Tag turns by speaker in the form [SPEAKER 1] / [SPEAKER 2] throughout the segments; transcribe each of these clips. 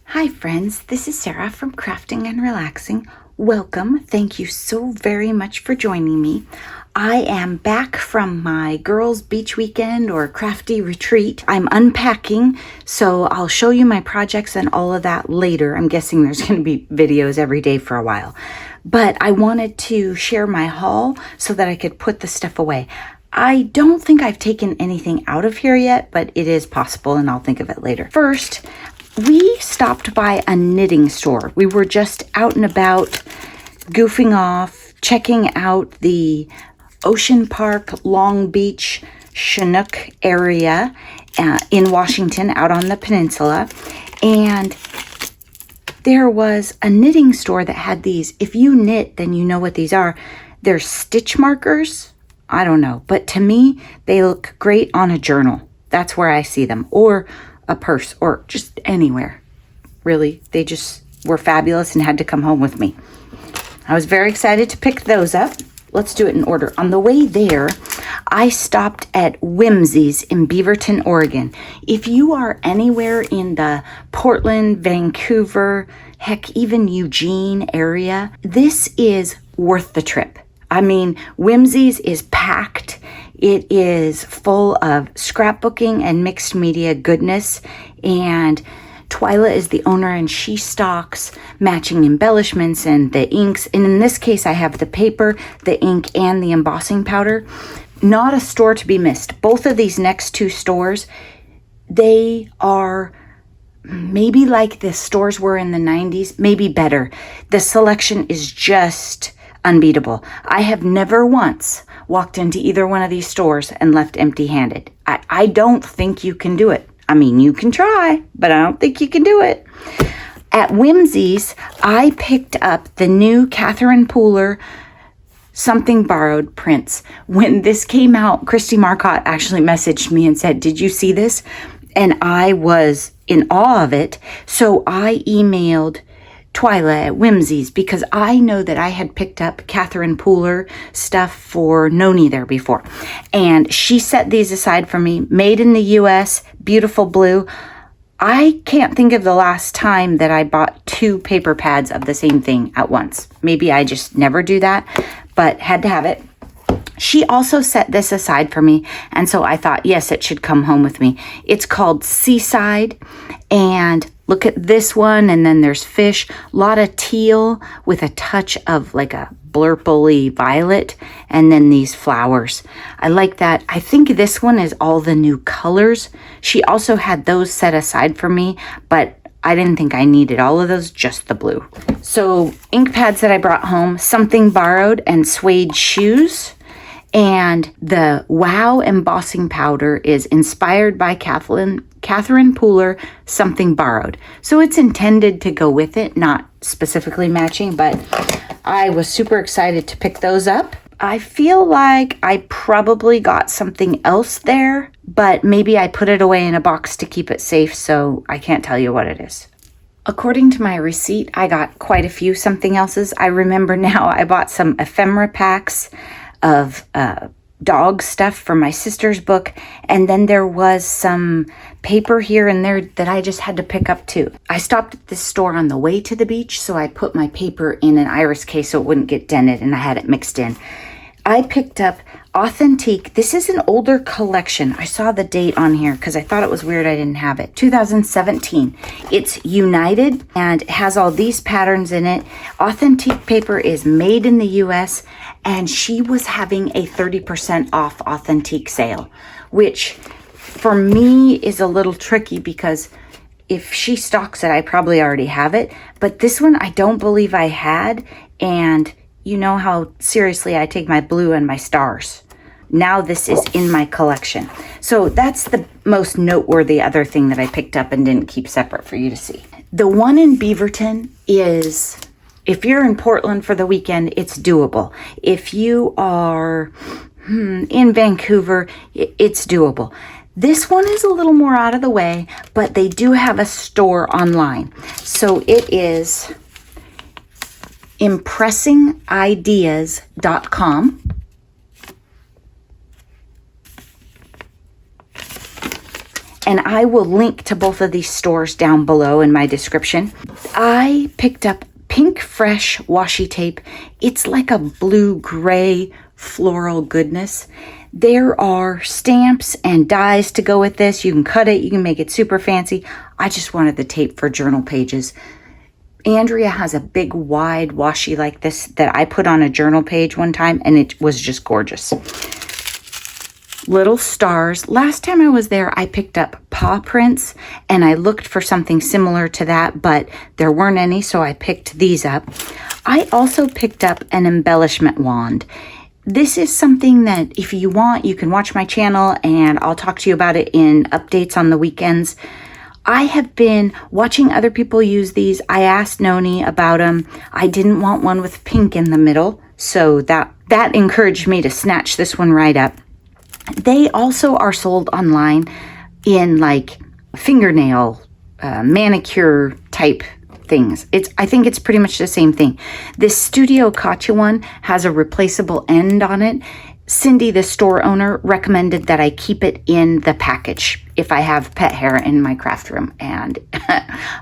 [SPEAKER 1] Hi friends, this is Sarah from Crafting and Relaxing. Welcome. Thank you so very much for joining me. I am back from my girls' beach weekend or crafty retreat. I'm unpacking, so I'll show you my projects and all of that later. I'm guessing there's going to be videos every day for a while. But I wanted to share my haul so that I could put the stuff away. I don't think I've taken anything out of here yet, but it is possible and I'll think of it later. First, we stopped by a knitting store. We were just out and about, goofing off, checking out the Ocean Park, Long Beach, Chinook area in Washington, out on the peninsula. And there was a knitting store that had these. If you knit, then you know what these are. They're stitch markers. I don't know. But to me, they look great on a journal. That's where I see them. Or a purse, or just anywhere. Really, they just were fabulous and had to come home with me. I was very excited to pick those up. Let's do it in order. On the way there, I stopped at Whimzees in Beaverton, Oregon. If you are anywhere in the Portland, Vancouver, heck, even Eugene area, this is worth the trip. I mean, Whimzees is packed. It is full of scrapbooking and mixed media goodness. And Twyla is the owner, and she stocks matching embellishments and the inks. And in this case, I have the paper, the ink, and the embossing powder. Not a store to be missed. Both of these next two stores, they are maybe like the stores were in the 90s, maybe better. The selection is just unbeatable. I have never once walked into either one of these stores and left empty-handed. I don't think you can do it. I mean, you can try, but I don't think you can do it. At Whimzees, I picked up the new Catherine Pooler Something Borrowed prints. When this came out, Christy Marcotte actually messaged me and said, "Did you see this?" And I was in awe of it. So I emailed Twyla at Whimzees because I know that I had picked up Catherine Pooler stuff for Noni there before. And she set these aside for me, made in the US, beautiful blue. I can't think of the last time that I bought two paper pads of the same thing at once. Maybe I just never do that, but had to have it. She also set this aside for me, and so I thought, yes, it should come home with me. It's called Seaside, and look at this one, and then there's fish, a lot of teal with a touch of like a blurply violet, and then these flowers. I like that. I think this one is all the new colors. She also had those set aside for me, but I didn't think I needed all of those, just the blue. So ink pads that I brought home, Something Borrowed and suede shoes. And the Wow embossing powder is inspired by Catherine Pooler, Something Borrowed. So it's intended to go with it, not specifically matching, but I was super excited to pick those up. I feel like I probably got something else there, but maybe I put it away in a box to keep it safe, so I can't tell you what it is. According to my receipt, I got quite a few something else's. I remember now I bought some ephemera packs of dog stuff for my sister's book, and then there was some paper here and there that I just had to pick up too. I stopped at this store on the way to the beach, so I put my paper in an iris case so it wouldn't get dented, and I had it mixed in. I picked up Authentique. This is an older collection. I saw the date on here because I thought it was weird I didn't have it. 2017. It's United and it has all these patterns in it. Authentique paper is made in the US, and she was having a 30% off Authentique sale, which for me is a little tricky because if she stocks it, I probably already have it. But this one I don't believe I had, and you know how seriously I take my blue and my stars. Now this is in my collection. So that's the most noteworthy other thing that I picked up and didn't keep separate for you to see. The one in Beaverton is, if you're in Portland for the weekend, it's doable. If you are in Vancouver, it's doable. This one is a little more out of the way, but they do have a store online. So it is impressingideas.com. and I will link to both of these stores down below in my description. I picked up Pink Fresh washi tape. It's like a blue-gray floral goodness. There are stamps and dies to go with this. You can cut it. You can make it super fancy. I just wanted the tape for journal pages. Andrea has a big wide washi like this that I put on a journal page one time, and it was just gorgeous. Little stars. Last time I was there, I picked up paw prints, and I looked for something similar to that, but there weren't any, so I picked these up. I also picked up an embellishment wand. This is something that if you want, you can watch my channel, and I'll talk to you about it in updates on the weekends. I have been watching other people use these. I asked Noni about them. I didn't want one with pink in the middle, so that encouraged me to snatch this one right up. They also are sold online in like fingernail, manicure type things. I think it's pretty much the same thing. This Studio Katya one has a replaceable end on it. Cindy, the store owner, recommended that I keep it in the package if I have pet hair in my craft room, and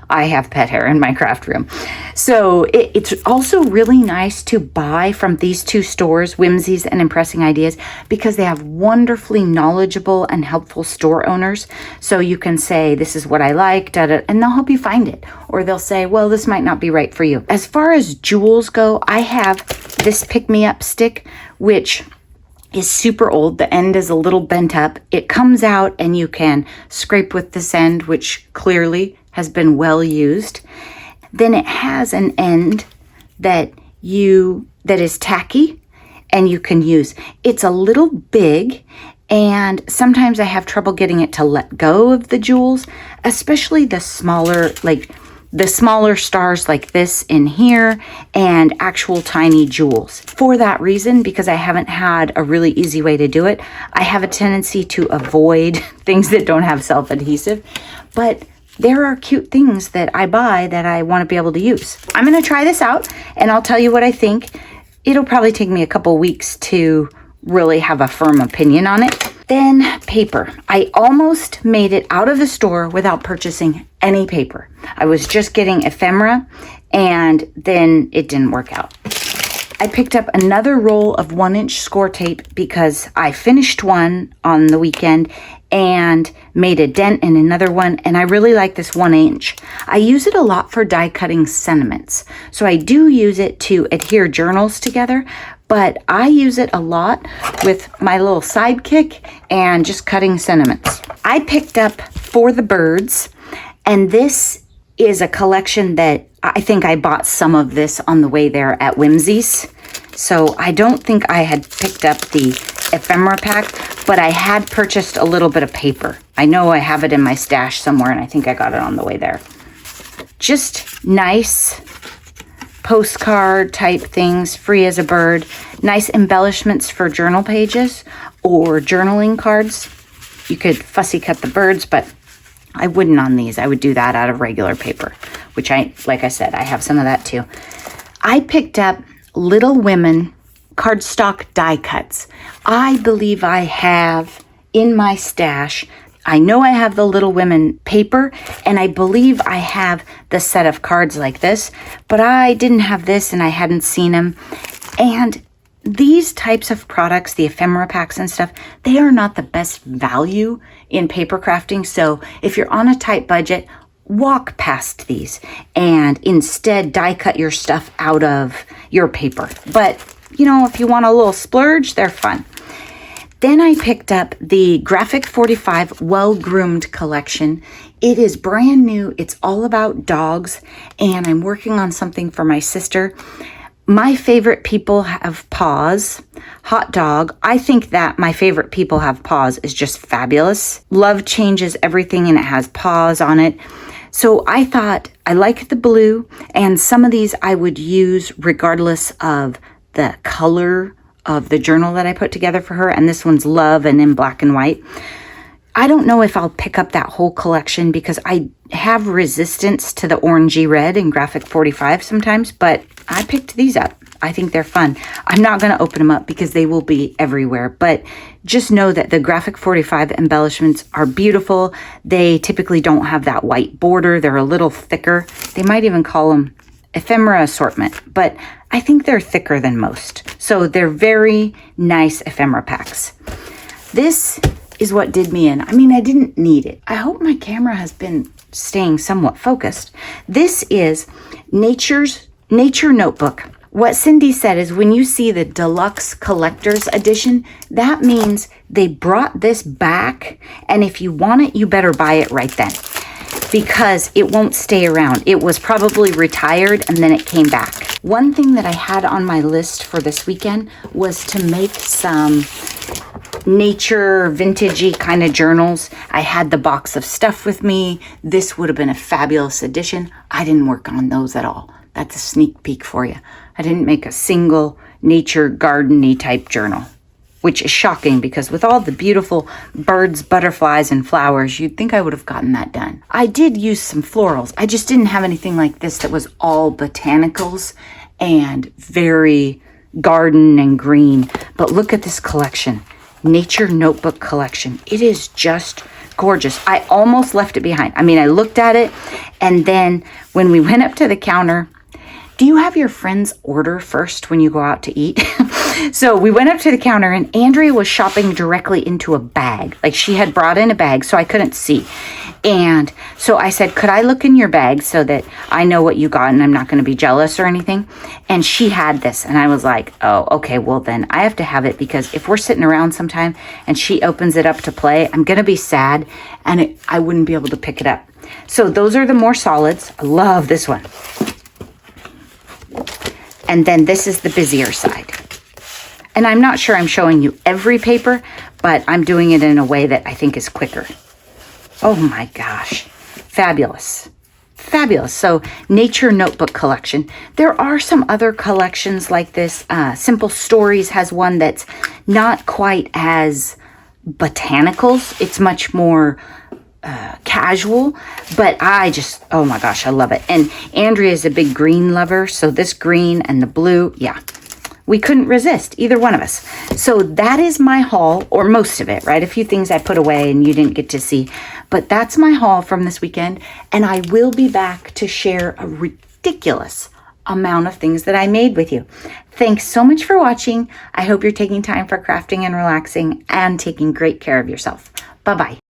[SPEAKER 1] I have pet hair in my craft room. So it's also really nice to buy from these two stores, Whimzees and Impressing Ideas, because they have wonderfully knowledgeable and helpful store owners. So you can say, this is what I like, and they'll help you find it. Or they'll say, well, this might not be right for you. As far as jewels go, I have this pick-me-up stick, which is super old. The end is a little bent up. It comes out and you can scrape with this end, which clearly has been well used. Then it has an end that is tacky and you can use. It's a little big, and sometimes I have trouble getting it to let go of the jewels, especially the smaller stars like this in here, and actual tiny jewels. For that reason, because I haven't had a really easy way to do it, I have a tendency to avoid things that don't have self-adhesive, but there are cute things that I buy that I want to be able to use. I'm going to try this out, and I'll tell you what I think. It'll probably take me a couple weeks to really have a firm opinion on it. Then paper. I almost made it out of the store without purchasing any paper. I was just getting ephemera, and then it didn't work out. I picked up another roll of 1-inch score tape because I finished one on the weekend and made a dent in another one, and I really like this 1-inch. I use it a lot for die cutting sentiments. So I do use it to adhere journals together, but I use it a lot with my little sidekick and just cutting sentiments. I picked up For the Birds, and this is a collection that I think I bought some of this on the way there at Whimzees. So I don't think I had picked up the ephemera pack, but I had purchased a little bit of paper. I know I have it in my stash somewhere, and I think I got it on the way there. Just nice postcard type things, free as a bird. Nice embellishments for journal pages or journaling cards. You could fussy cut the birds, but I wouldn't on these. I would do that out of regular paper, which like I said, I have some of that too. I picked up Little Women cardstock die cuts. I believe I have in my stash, I know I have the Little Women paper, and I believe I have the set of cards like this, but I didn't have this and I hadn't seen them. And these types of products, the ephemera packs and stuff, they are not the best value in paper crafting. So if you're on a tight budget, walk past these and instead die cut your stuff out of your paper. But, you know, if you want a little splurge, they're fun. Then I picked up the Graphic 45 Well Groomed collection. It is brand new. It's all about dogs, and I'm working on something for my sister. My favorite people have paws. Hot dog. I think that my favorite people have paws is just fabulous. Love changes everything, and it has paws on it. So I thought I like the blue, and some of these I would use regardless of the color of the journal that I put together for her. And this one's love and in black and white. I don't know if I'll pick up that whole collection because I have resistance to the orangey red in Graphic 45 sometimes, but I picked these up. I think they're fun. I'm not going to open them up because they will be everywhere, but just know that the Graphic 45 embellishments are beautiful. They typically don't have that white border. They're a little thicker. They might even call them ephemera assortment, but I think they're thicker than most. So they're very nice ephemera packs. This is what did me in. I mean, I didn't need it. I hope my camera has been staying somewhat focused. This is Nature Notebook. What Cindy said is when you see the deluxe collector's edition, that means they brought this back, and if you want it, you better buy it right then, because it won't stay around. It was probably retired and then it came back. One thing that I had on my list for this weekend was to make some nature vintagey kind of journals. I had the box of stuff with me. This would have been a fabulous addition. I didn't work on those at all. That's a sneak peek for you. I didn't make a single nature garden-y type journal, which is shocking because with all the beautiful birds, butterflies, and flowers, you'd think I would have gotten that done. I did use some florals. I just didn't have anything like this that was all botanicals and very garden and green. But look at this collection. Nature Notebook collection. It is just gorgeous. I almost left it behind. I mean, I looked at it, and then when we went up to the counter, do you have your friends order first when you go out to eat? So we went up to the counter, and Andrea was shopping directly into a bag. Like, she had brought in a bag, so I couldn't see. And so I said, could I look in your bag so that I know what you got and I'm not going to be jealous or anything? And she had this, and I was like, oh, okay, well then I have to have it, because if we're sitting around sometime and she opens it up to play, I'm going to be sad and I wouldn't be able to pick it up. So those are the more solids. I love this one. And then this is the busier side. And I'm not sure I'm showing you every paper, but I'm doing it in a way that I think is quicker. Oh my gosh. Fabulous. Fabulous. So Nature Notebook collection. There are some other collections like this. Simple Stories has one that's not quite as botanicals. It's much more casual, but oh my gosh, I love it. And Andrea is a big green lover, so this green and the blue, yeah, we couldn't resist, either one of us. So that is my haul, or most of it, right? A few things I put away and you didn't get to see, but that's my haul from this weekend, and I will be back to share a ridiculous amount of things that I made with you. Thanks so much for watching. I hope you're taking time for crafting and relaxing and taking great care of yourself. Bye-bye.